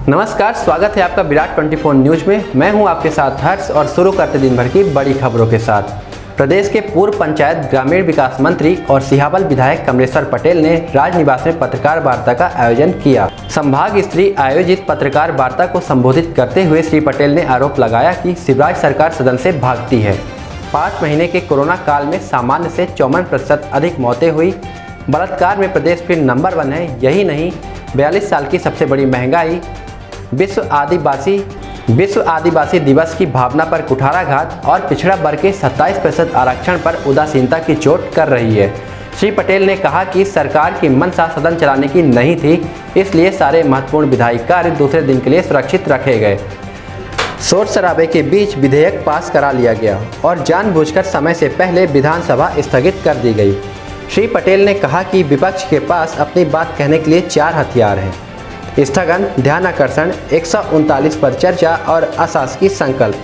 नमस्कार, स्वागत है आपका विराट 24 न्यूज में। मैं हूं आपके साथ हर्ष और शुरू करते दिन भर की बड़ी खबरों के साथ। प्रदेश के पूर्व पंचायत ग्रामीण विकास मंत्री और सिहावल विधायक कमलेश्वर पटेल ने राजनिवास में पत्रकार वार्ता का आयोजन किया। संभाग स्तरीय आयोजित पत्रकार वार्ता को संबोधित करते हुए श्री पटेल ने आरोप लगाया कि शिवराज सरकार सदन से भागती है। 5 महीने के कोरोना काल में सामान्य से 54% अधिक मौतें हुई। बलात्कार में प्रदेश फिर नंबर 1 है। यही नहीं, 42 साल की सबसे बड़ी महंगाई, विश्व आदिवासी दिवस की भावना पर कुठाराघात और पिछड़ा वर्ग के 27% आरक्षण पर उदासीनता की चोट कर रही है। श्री पटेल ने कहा कि सरकार की मंशा सदन चलाने की नहीं थी, इसलिए सारे महत्वपूर्ण विधायी कार्य दूसरे दिन के लिए सुरक्षित रखे गए। शोर शराबे के बीच विधेयक पास करा लिया गया और जानबूझकर समय से पहले विधानसभा स्थगित कर दी गई। श्री पटेल ने कहा कि विपक्ष के पास अपनी बात कहने के लिए 4 हथियार हैं: स्थगन, ध्यानाकर्षण, 139 पर चर्चा और अशासकीय संकल्प।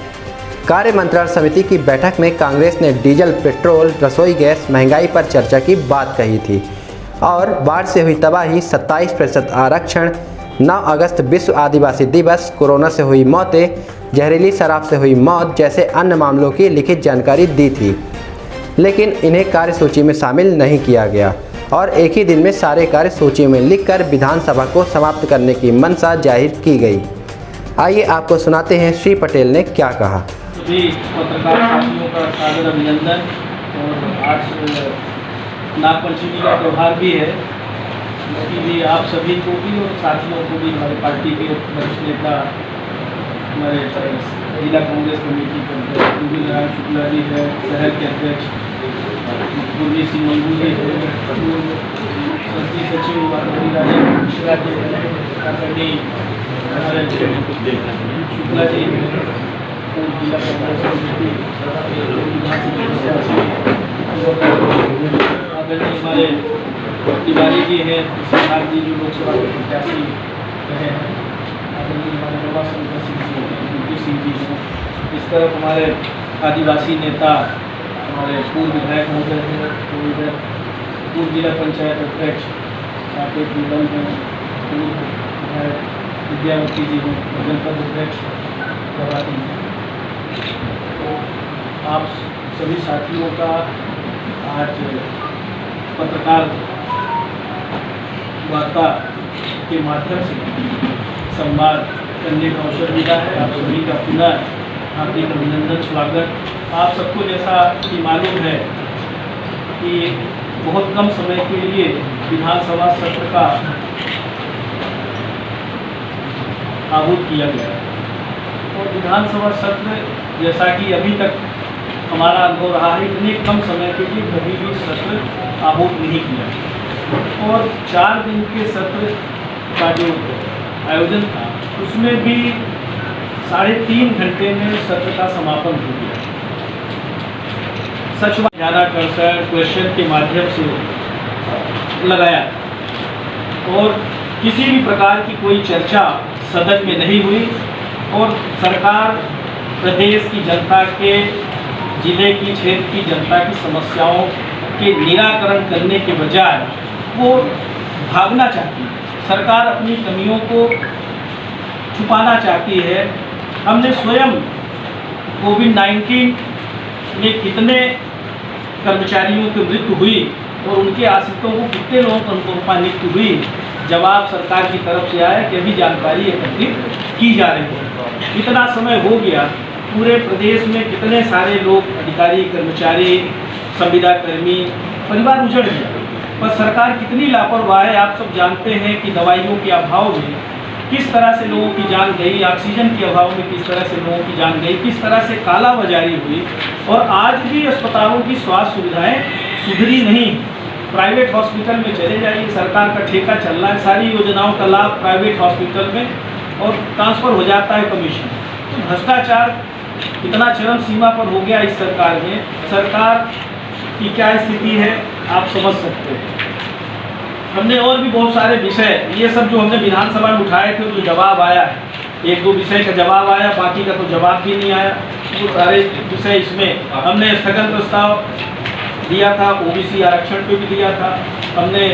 कार्य मंत्रणा समिति की बैठक में कांग्रेस ने डीजल, पेट्रोल, रसोई गैस महंगाई पर चर्चा की बात कही थी और बाढ़ से हुई तबाही, 27% आरक्षण, 9 अगस्त विश्व आदिवासी दिवस, कोरोना से हुई मौतें, जहरीली शराब से हुई मौत जैसे अन्य मामलों की लिखित जानकारी दी थी, लेकिन इन्हें कार्यसूची में शामिल नहीं किया गया और एक ही दिन में सारे कार्य सूची में लिखकर विधानसभा को समाप्त करने की मंशा जाहिर की गई। आइए आपको सुनाते हैं श्री पटेल ने क्या कहा। सभी पत्रकार साथियों का सादर अभिनंदन। और आज नागपंचमी का त्यौहार भी है, इसके लिए आप सभी को भी और साथियों को भी, हमारे पार्टी के वरिष्ठ नेता, हमारे जिला कांग्रेस कमेटी के अध्यक्ष दूबी नारायण शुक्ला जी है, शहर के अध्यक्ष पूर्वी सिंह मंगू जी है, संसदीय सचिव मिश्रा जी है, हमारे शुक्ला जी है, जिला कांग्रेस कमेटी हमारे तिवारी जी हैं, सिद्धार्थ जी जो लोकसभा के प्रत्याशी रहे हैं, हमारे नवा शंकर सिंह जी हैं। इस तरफ हमारे आदिवासी नेता, हमारे पूर्व विधायक महोदय हैं, पूर्व जिला पंचायत अध्यक्ष साकेत निगम हैं, पूर्व विधायक विद्यावती जी हैं, जनपद अध्यक्ष प्रभाती हैं। तो आप सभी साथियों का आज पत्रकार वार्ता के माध्यम से संवाद करने का अवसर मिला है। आप सभी का पुनः हार्दिक अभिनंदन, स्वागत। आप सबको जैसा कि मालूम है कि बहुत कम समय के लिए विधानसभा सत्र का आहूत किया गया और विधानसभा सत्र जैसा कि अभी तक हमारा अनुभव रहा है, इतने कम समय के लिए कभी भी सत्र आहूत नहीं किया। और 4 दिन के सत्र का जो आयोजन था उसमें भी 3.5 घंटे में सत्र का समापन हो गया। सच बात, ध्यानाकर्षण क्वेश्चन के माध्यम से लगाया और किसी भी प्रकार की कोई चर्चा सदन में नहीं हुई और सरकार प्रदेश की जनता के, जिले की, क्षेत्र की जनता की समस्याओं के निराकरण करने के बजाय वो भागना चाहती है। सरकार अपनी कमियों को छुपाना चाहती है। हमने स्वयं कोविड-19 में कितने कर्मचारियों की मृत्यु हुई और उनके आश्रितों को कितने लोगों को अनुकंपा नियुक्त हुई, जवाब सरकार की तरफ से आया कि अभी जानकारी एकत्रित की जा रही है। इतना समय हो गया, पूरे प्रदेश में कितने सारे लोग, अधिकारी, कर्मचारी, संविदा कर्मी, परिवार उजड़ गया, पर सरकार कितनी लापरवाह है। आप सब जानते हैं कि दवाइयों के अभाव में किस तरह से लोगों की जान गई, ऑक्सीजन के अभाव में किस तरह से लोगों की जान गई, किस तरह से कालाबाजारी हुई और आज भी अस्पतालों की स्वास्थ्य सुविधाएं सुधरी नहीं। प्राइवेट हॉस्पिटल में चले जाइए, सरकार का ठेका चल रहा है, सारी योजनाओं का लाभ प्राइवेट हॉस्पिटल में और ट्रांसफ़र हो जाता है कमीशन। तो भ्रष्टाचार इतना चरम सीमा पर हो गया इस सरकार में। सरकार की क्या स्थिति है आप समझ सकते हैं। हमने और भी बहुत सारे विषय, ये सब जो हमने विधानसभा में उठाए थे, जो जवाब आया है, 1-2 विषय का जवाब आया, बाकी का तो जवाब भी नहीं आया। वो सारे विषय इसमें हमने स्थगन प्रस्ताव दिया था, ओबीसी आरक्षण पे भी दिया था, हमने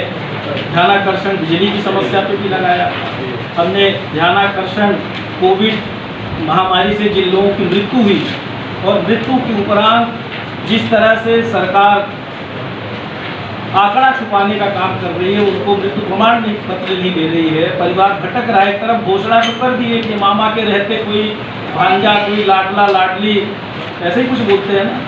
ध्यानाकर्षण बिजली की समस्या पे भी लगाया। हमने ध्यानाकर्षण कोविड महामारी से जिन लोगों की मृत्यु हुई और मृत्यु के उपरांत जिस तरह से सरकार आंकड़ा छुपाने का काम कर रही है, उनको मृत्यु प्रमाण पत्र नहीं दे रही है, परिवार भटक रहा है। एक तरफ घोषणा तो कर दी है कि मामा के रहते कोई भांजा, कोई लाडला लाडली, ऐसे ही कुछ बोलते हैं ना,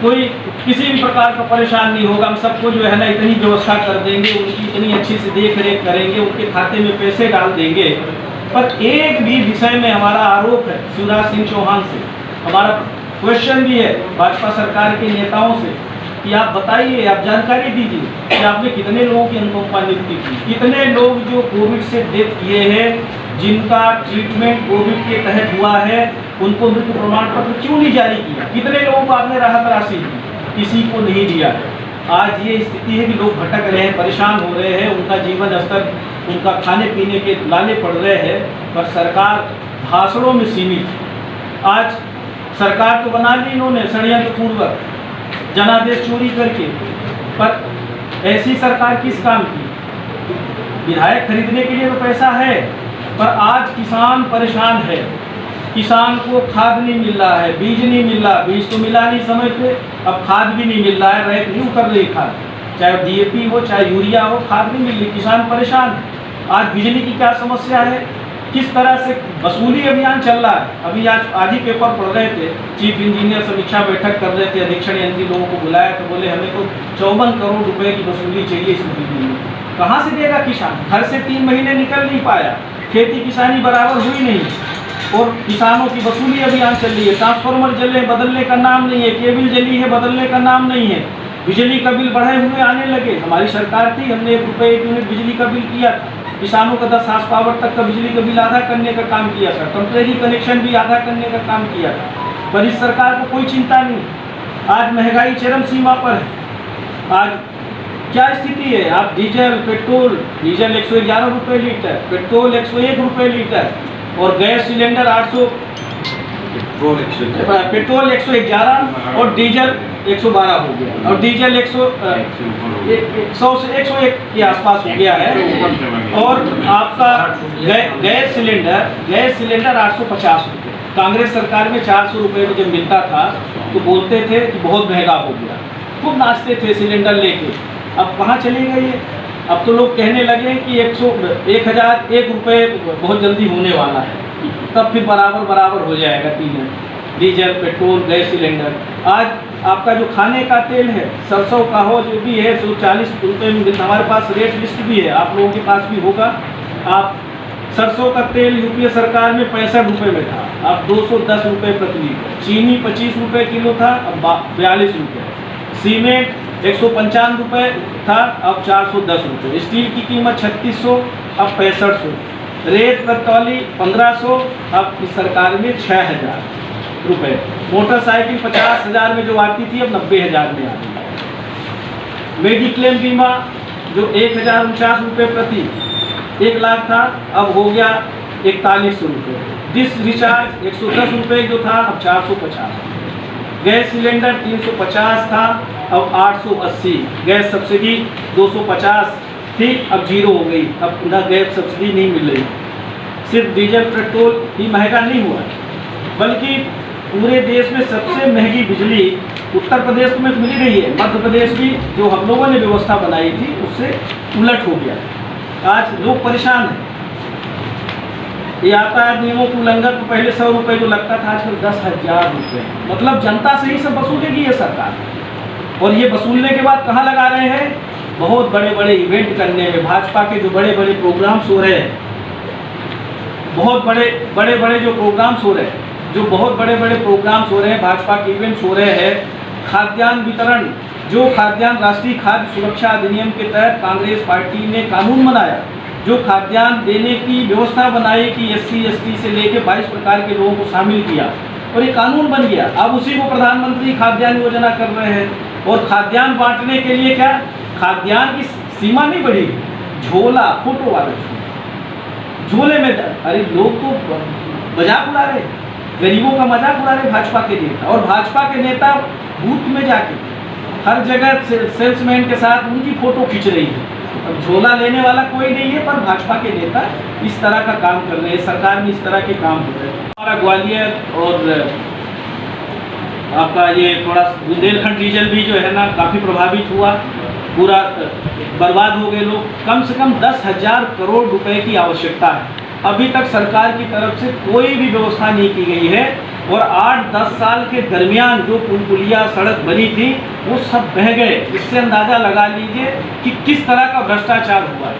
कोई किसी भी प्रकार का परेशान नहीं होगा, हम सबको जो है ना इतनी व्यवस्था कर देंगे, उनकी इतनी अच्छी से देख रेख करेंगे, उनके खाते में पैसे डाल देंगे। पर एक भी विषय में हमारा आरोप है शिवराज सिंह चौहान से, हमारा क्वेश्चन भी है भाजपा सरकार के नेताओं से कि आप बताइए, आप जानकारी दीजिए कि आपने कितने लोगों की अनुकंपा नियुक्ति की, कितने लोग जो कोविड से डेथ किए हैं, जिनका ट्रीटमेंट कोविड के तहत हुआ है, उनको मृत्यु प्रमाण पत्र क्यों नहीं जारी किया, कितने लोगों को आपने राहत राशि दी, किसी को नहीं दिया है। आज ये स्थिति है कि लोग भटक रहे हैं, परेशान हो रहे हैं, उनका जीवन स्तर, उनका खाने पीने के लाले पड़ रहे हैं, पर सरकार भाषणों में सीमित। आज सरकार तो बना ली इन्होंने षड्यंत्रपूर्वक जनादेश चोरी करके, पर ऐसी सरकार किस काम की? विधायक खरीदने के लिए तो पैसा है, पर आज किसान परेशान है, किसान को खाद नहीं मिल रहा है, बीज नहीं मिल रहा, बीज तो मिला नहीं समय पे, अब खाद भी नहीं मिल रहा है, रैक नहीं उतर रही खाद, चाहे डीएपी हो चाहे यूरिया हो, खाद नहीं मिल रही, किसान परेशान है। आज बिजली की क्या समस्या है, किस तरह से वसूली अभियान चल रहा है। अभी आज ही पेपर पढ़ रहे थे, चीफ इंजीनियर समीक्षा बैठक कर रहे थे, अधीक्षण यंत्री लोगों को बुलाया तो बोले हमें तो 54 करोड़ रुपए की वसूली चाहिए इस महीने में। कहाँ से देगा किसान? घर से 3 महीने निकल नहीं पाया, खेती किसानी बराबर हुई नहीं, और किसानों की वसूली अभियान चल रही है। ट्रांसफार्मर जले, बदलने का नाम नहीं है, केबल जली है, बदलने का नाम नहीं है, बिजली का बिल बढ़े हुए आने लगे। हमारी सरकार थी, हमने 1 रुपये 1 यूनिट बिजली का बिल किया था, किसानों का 10 हार्स पावर तक का बिजली का बिल आधा करने का काम किया था, टेम्परेरी कनेक्शन भी आधा करने का काम किया था, पर इस सरकार को कोई चिंता नहीं। आज महंगाई चरम सीमा पर है। आज क्या स्थिति है? आप डीजल 111 रुपये लीटर, पेट्रोल 101 रुपये लीटर, और गैस सिलेंडर 800, पेट्रोल 111 और डीजल 112 हो गया, और डीजल 100 से 101 के आसपास हो गया है। और आपका गैस सिलेंडर 850 रुपये। कांग्रेस सरकार में 400 रुपये में जब मिलता था तो बोलते थे कि बहुत महंगा हो गया, खूब नाचते थे सिलेंडर लेके। अब कहाँ चले गए ये? अब तो लोग कहने लगे कि 1001 रुपये बहुत जल्दी होने वाला है, तब फिर बराबर हो जाएगा तीनों, डीजल, पेट्रोल, गैस सिलेंडर। आज आपका जो खाने का तेल है, सरसों का हो जो भी है, 140 रुपये में मिलता। हमारे पास रेट लिस्ट भी है, आप लोगों के पास भी होगा। आप सरसों का तेल यूपीए सरकार में 65 रुपये में था, अब 210 रुपये प्रति लीटर। चीनी 25 रुपये किलो था, अब 42 रुपये। सीमेंट 155 रुपये था, अब 410 रुपये। स्टील की कीमत 3600, अब 6500। रेत पेट्रोली 1500, अब इस सरकार में 6000 रुपये। मोटरसाइकिल 50,000 में जो आती थी, अब 90,000 में आती है। मेडिक्लेम बीमा जो 1049 रुपये प्रति 1 लाख था, अब हो गया 4100 रुपये। डिश रिचार्ज 110 रुपये जो था, अब 450। गैस सिलेंडर 350 था, अब 880। गैस सब्सिडी 250 थी, अब 0 हो गई, अब ना गैस सब्सिडी नहीं मिल रही। सिर्फ डीजल पेट्रोल ही महंगा नहीं हुआ, बल्कि पूरे देश में सबसे महंगी बिजली उत्तर प्रदेश में मिल रही है। मध्य प्रदेश भी जो हम लोगों ने व्यवस्था बनाई थी उससे उलट हो गया। आज लोग परेशान हैं। यातायात नियमों के उल्लंघन को पहले 100 रुपये जो लगता था, आजकल 10,000 रुपये। मतलब जनता से ही सब वसूलेगी ये सरकार। और ये वसूलने के बाद कहाँ लगा रहे हैं? बहुत बड़े बड़े इवेंट करने में। भाजपा के जो बड़े बड़े प्रोग्राम्स हो रहे हैं, बहुत बड़े जो प्रोग्राम्स हो रहे हैं, जो बहुत बड़े बड़े प्रोग्राम्स हो रहे हैं, भाजपा के इवेंट्स हो रहे हैं। खाद्यान्न वितरण, जो खाद्यान्न राष्ट्रीय खाद्य सुरक्षा अधिनियम के तहत कांग्रेस पार्टी ने कानून बनाया, जो खाद्यान्न देने की व्यवस्था बनाई कि SC ST से लेके 22 प्रकार के लोगों को शामिल किया, और ये कानून बन गया। अब उसी को प्रधानमंत्री खाद्यान्न योजना कर रहे हैं। और खाद्यान्न बांटने के लिए क्या, खाद्यान्न की सीमा नहीं बढ़ी, झोला, फोटो वाला झोले में। अरे लोग तो मजाक उड़ा रहे, गरीबों का मजाक उड़ा रहे भाजपा के नेता। और भाजपा के नेता बूथ में जाके हर जगह सेल्समैन के साथ उनकी फोटो खींच रही है। अब झोला लेने वाला कोई नहीं है, पर भाजपा के नेता इस तरह का काम कर रहे हैं, सरकार में इस तरह के काम हो रहे हैं। हमारा ग्वालियर और आपका ये थोड़ा बुंदेलखंड रीजन भी जो है ना काफ़ी प्रभावित हुआ, पूरा बर्बाद हो गए लोग। कम से कम 10,000 करोड़ रुपए की आवश्यकता है, अभी तक सरकार की तरफ से कोई भी व्यवस्था नहीं की गई है। और 8-10 साल के दरमियान जो पुल पुलिया सड़क बनी थी वो सब बह गए। इससे अंदाज़ा लगा लीजिए कि किस तरह का भ्रष्टाचार हुआ है,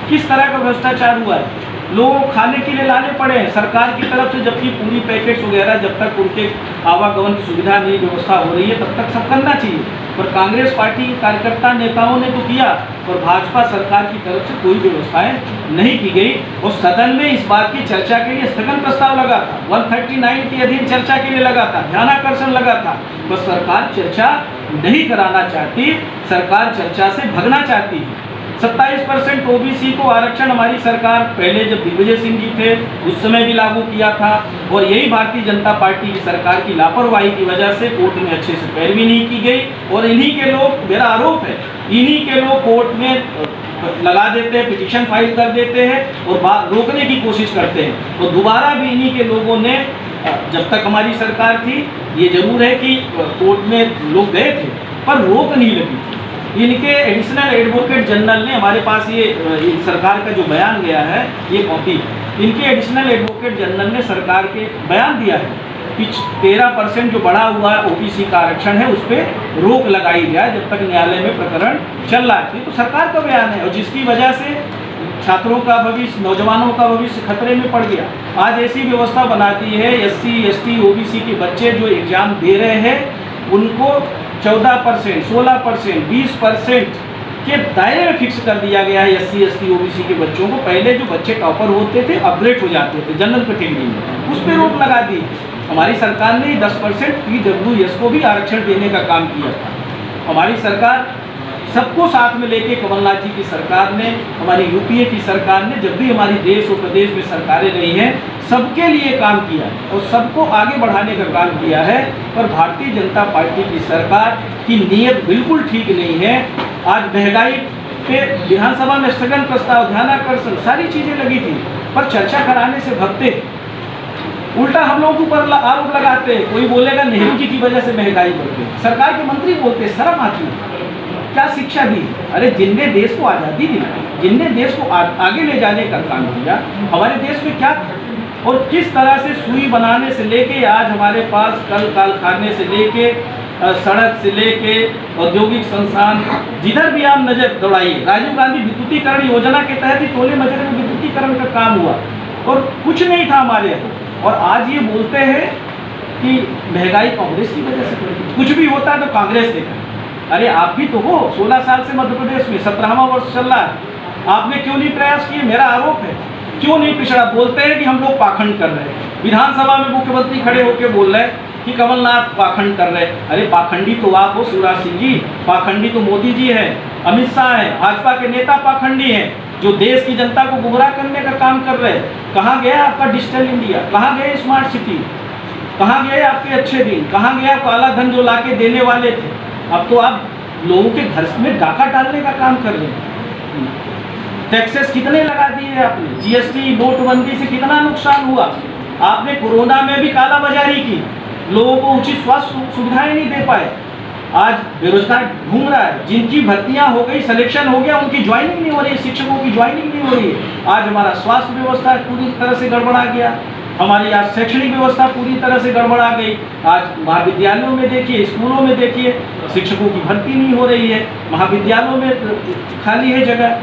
किस तरह का भ्रष्टाचार हुआ है। लोगों को खाने के लिए लाने पड़े हैं सरकार की तरफ से, जबकि पूरी पैकेट्स वगैरह जब तक उनके आवागमन की सुविधा नहीं व्यवस्था हो रही है तब तक सब करना चाहिए। पर कांग्रेस पार्टी के कार्यकर्ता नेताओं ने तो किया, और भाजपा सरकार की तरफ से कोई व्यवस्थाएं नहीं की गई। और सदन में इस बात की चर्चा के लिए स्थगन प्रस्ताव लगा था, 139 के अधीन चर्चा के लिए लगा था, ध्यानाकर्षण लगा था, पर सरकार चर्चा नहीं कराना चाहती, सरकार चर्चा से भगना चाहती है। 27% ओबीसी को आरक्षण हमारी सरकार पहले जब दिग्विजय सिंह जी थे उस समय भी लागू किया था, और यही भारतीय जनता पार्टी की सरकार की लापरवाही की वजह से कोर्ट में अच्छे से पैरवी नहीं की गई। और इन्हीं के लोग, मेरा आरोप है, इन्हीं के लोग कोर्ट में लगा देते हैं, पिटीशन फाइल कर देते हैं और रोकने की कोशिश करते हैं। और दोबारा भी इन्हीं के लोगों ने, जब तक हमारी सरकार थी, ये जरूर है कि कोर्ट में लोग गए थे पर रोक नहीं लगी थी। इनके एडिशनल एडवोकेट जनरल ने, हमारे पास ये सरकार का जो बयान गया है ये कॉपी, इनके एडिशनल एडवोकेट जनरल ने सरकार के बयान दिया है कि 13% जो बढ़ा हुआ ओबीसी का आरक्षण है उस पर रोक लगाई जाए जब तक न्यायालय में प्रकरण चल रहा है। तो सरकार का बयान है, और जिसकी वजह से छात्रों का भविष्य, नौजवानों का भविष्य खतरे में पड़ गया। आज ऐसी व्यवस्था बनाती है, SC, ST, OBC के बच्चे जो एग्जाम दे रहे हैं उनको 14%, 16%, 20% के दायरे में फिक्स कर दिया गया है। SC, ST, OBC के बच्चों को, पहले जो बच्चे टॉपर होते थे अपग्रेड हो जाते थे जनरल कैटेगरी में, उस पर रोक लगा दी। हमारी सरकार ने 10% PWS को भी आरक्षण देने का काम किया था। हमारी सरकार सबको साथ में लेके, कमलनाथ जी की सरकार ने, हमारी UPA की सरकार ने, जब भी हमारी देश और प्रदेश में सरकारें रही हैं, सबके लिए काम किया और सबको आगे बढ़ाने का काम किया है। पर भारतीय जनता पार्टी की सरकार की नीयत बिल्कुल ठीक नहीं है। आज महंगाई पे विधानसभा में स्थगन प्रस्ताव, ध्यानाकर्षण, सारी चीज़ें लगी थी, पर चर्चा कराने से भगते, उल्टा हम लोगों के ऊपर आरोप लगाते हैं। कोई बोलेगा नेहरू जी की वजह से महंगाई बढ़ गई, सरकार के मंत्री बोलते, शर्म आती है। क्या शिक्षा दी? अरे जिनने देश को आज़ादी दिलाई, जिनने देश को आगे ले जाने का काम किया, हमारे देश में क्या था और किस तरह से सुई बनाने से लेके आज हमारे पास कल कारखाने से लेके सड़क से लेके औद्योगिक संस्थान, जिधर भी आप नजर दौड़ाइए, राजीव गांधी विद्युतीकरण योजना के तहत ही टोले मजरे में विद्युतीकरण का काम हुआ और कुछ नहीं था हमारे यहाँ। और आज ये बोलते हैं कि महंगाई कांग्रेस की वजह से बढ़ी, कुछ भी होता है तो कांग्रेस देखा। अरे आप भी तो हो, 16 साल से मध्य प्रदेश में 17वां वर्ष चल रहा है, आपने क्यों नहीं प्रयास किए? मेरा आरोप है, क्यों नहीं पिछड़ा? बोलते हैं कि हम लोग पाखंड कर रहे हैं, विधानसभा में मुख्यमंत्री खड़े होकर बोल रहे हैं कि कमलनाथ पाखंड कर रहे हैं। अरे पाखंडी तो आप हो शिवराज सिंह जी, पाखंडी तो मोदी जी हैं, अमित शाह हैं, भाजपा के नेता पाखंडी हैं जो देश की जनता को गुमराह करने का काम कर रहे हैं। कहाँ गया आपका डिजिटल इंडिया? कहाँ गए स्मार्ट सिटी? कहाँ गए आपके अच्छे दिन? कहाँ गया काला धन जो लाके देने वाले थे? अब तो आप लोगों के घर में डाका डालने का काम कर रहे हैं। टैक्सेस कितने लगा दिए आपने? GST, नोटबंदी से कितना नुकसान हुआ? आपने कोरोना में भी कालाबाजारी की, लोगों को उचित स्वास्थ्य सुविधाएं नहीं दे पाए। आज बेरोजगार घूम रहा है, जिनकी भर्तियां हो गई, सिलेक्शन हो गया, उनकी ज्वाइनिंग नहीं हो रही, शिक्षकों की ज्वाइनिंग नहीं हो रही है। आज हमारा स्वास्थ्य व्यवस्था पूरी तरह से गड़बड़ा गया, हमारी आज शैक्षणिक व्यवस्था पूरी तरह से गड़बड़ा गई। आज महाविद्यालयों में देखिए, स्कूलों में देखिए, शिक्षकों की भर्ती नहीं हो रही है, महाविद्यालयों में खाली है जगह।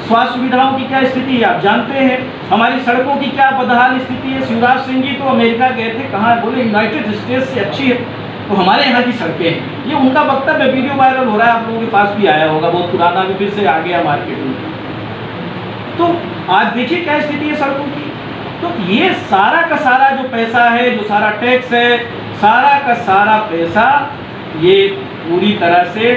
स्वास्थ्य सुविधाओं की क्या स्थिति है आप जानते हैं, हमारी सड़कों की क्या बदहाल स्थिति है। शिवराज सिंह जी तो अमेरिका गए थे, कहाँ बोले यूनाइटेड स्टेट्स से अच्छी है तो हमारे यहाँ की सड़कें हैं। ये उनका वक्तव्य वीडियो वायरल हो रहा है, आप लोगों के पास भी आया होगा, बहुत पुराना भी फिर से आ गया मार्केट में। तो आज देखिए क्या स्थिति है सड़कों की। तो ये सारा का सारा जो पैसा है, जो सारा टैक्स है, सारा का सारा पैसा ये पूरी तरह से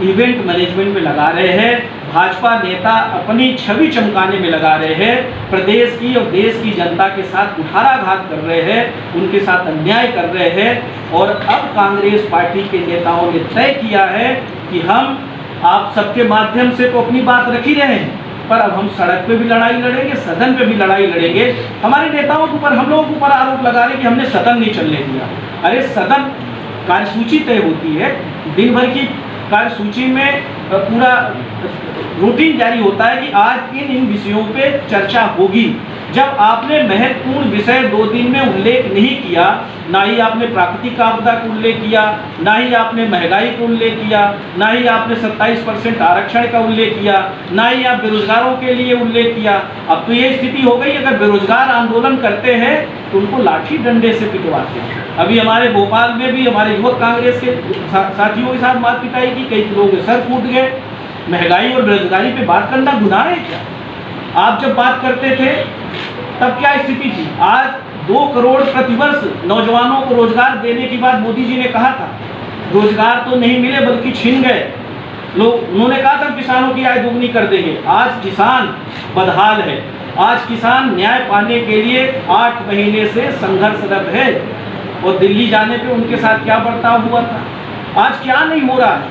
इवेंट मैनेजमेंट में लगा रहे हैं। भाजपा नेता अपनी छवि चमकाने में लगा रहे हैं, प्रदेश की और देश की जनता के साथ कुठाराघात कर रहे हैं, उनके साथ अन्याय कर रहे हैं। और अब कांग्रेस पार्टी के नेताओं ने तय किया है कि हम आप सबके माध्यम से तो अपनी बात रख ही रहे हैं, पर अब हम सड़क पे भी लड़ाई लड़ेंगे, सदन पे भी लड़ाई लड़ेंगे। हमारे नेताओं के ऊपर, हम लोगों के ऊपर आरोप लगा रहे कि हमने सदन नहीं चलने दिया। अरे सदन कार्यसूची तय होती है, दिन भर की कार्यसूची में पूरा रूटीन जारी होता है कि आज इन विषयों पे चर्चा होगी। जब आपने महत्वपूर्ण विषय 2 दिन में उल्लेख नहीं किया, ना ही आपने प्राकृतिक आपदा का उल्लेख किया, ना ही आपने महंगाई का उल्लेख किया, ना ही आपने 27% आरक्षण का उल्लेख किया, ना ही आप बेरोजगारों के लिए उल्लेख किया। अब तो ये स्थिति हो गई, अगर बेरोजगार आंदोलन करते हैं तो उनको लाठी डंडे से पिटवाते हैं। अभी हमारे भोपाल में भी हमारे युवक कांग्रेस के साथियों के साथ मार पिटाई की, कई लोगों के सर फूट गए। महंगाई और बेरोजगारी पे बात करना गुनाह है क्या? आप जब बात करते थे तब क्या स्थिति थी? आज 2 करोड़ प्रतिवर्ष नौजवानों को रोजगार देने की बात मोदी जी ने कहा था। रोजगार तो नहीं मिले बल्कि छिन गए लोग। उन्होंने कहा था किसानों की आय दोगुनी कर देंगे। आज किसान बदहाल है। आज किसान न्याय पाने के लिए 8 महीने से संघर्षरत है। और दिल्ली जाने पे उनके साथ क्या बर्ताव हुआ था, आज क्या नहीं हो रहा है।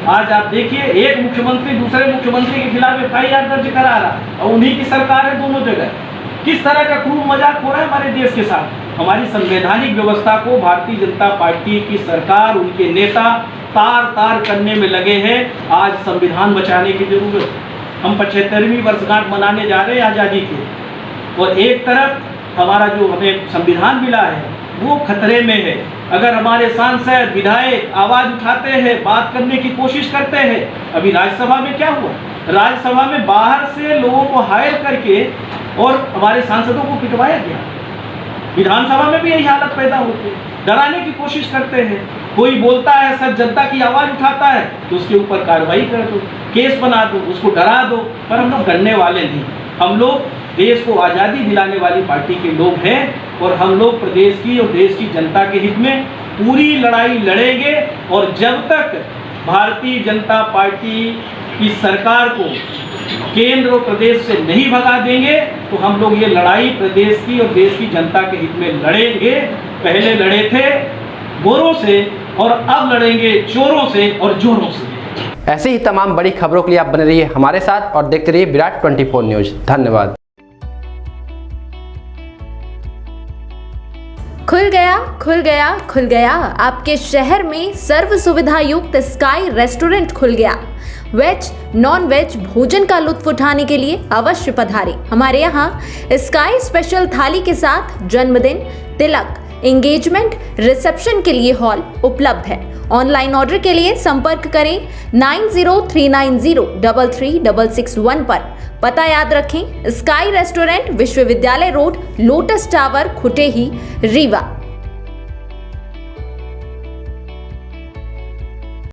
आज आप देखिए, एक मुख्यमंत्री दूसरे मुख्यमंत्री के खिलाफ FIR दर्ज करा रहा है और उन्हीं की सरकार है दोनों जगह। किस तरह का क्रूर मजाक हो रहा है हमारे देश के साथ। हमारी संवैधानिक व्यवस्था को भारतीय जनता पार्टी की सरकार, उनके नेता तार तार करने में लगे हैं। आज संविधान बचाने की जरूरत। हम 75वीं वर्षगांठ मनाने जा रहे हैं आज़ादी की, और एक तरफ हमारा जो हमें संविधान मिला है वो खतरे में है। अगर हमारे सांसद विधायक आवाज उठाते हैं, बात करने की कोशिश करते हैं, अभी राज्यसभा में क्या हुआ, राज्यसभा में बाहर से लोगों को हायर करके और हमारे सांसदों को पिटवाया गया। विधानसभा में भी यही हालत पैदा होती है, डराने की कोशिश करते हैं। कोई बोलता है, सब जनता की आवाज उठाता है तो उसके ऊपर कार्रवाई कर दो, केस बना दो, उसको डरा दो। पर हम लोग डरने वाले नहीं। हम लोग देश को आज़ादी दिलाने वाली पार्टी के लोग हैं और हम लोग प्रदेश की और देश की जनता के हित में पूरी लड़ाई लड़ेंगे। और जब तक भारतीय जनता पार्टी की सरकार को केंद्र और प्रदेश से नहीं भगा देंगे तो हम लोग ये लड़ाई प्रदेश की और देश की जनता के हित में लड़ेंगे। पहले लड़े थे गोरों से और अब लड़ेंगे चोरों से और जोरों से। ऐसे ही तमाम बड़ी खबरों के लिए आप बने रहिए हमारे साथ और देखते रहिए विराट 24 न्यूज। धन्यवाद। खुल गया खुल गया खुल गया, आपके शहर में सर्व सुविधा युक्त स्काई रेस्टोरेंट खुल गया। वेज नॉन वेज भोजन का लुत्फ उठाने के लिए अवश्य पधारें। हमारे यहाँ स्काई स्पेशल थाली के साथ जन्मदिन, तिलक, एंगेजमेंट, रिसेप्शन के लिए हॉल उपलब्ध है। ऑनलाइन ऑर्डर के लिए संपर्क करें 9039033661 पर। पता याद रखें, स्काई रेस्टोरेंट, विश्वविद्यालय road, lotus tower, Khutehi, Rewa.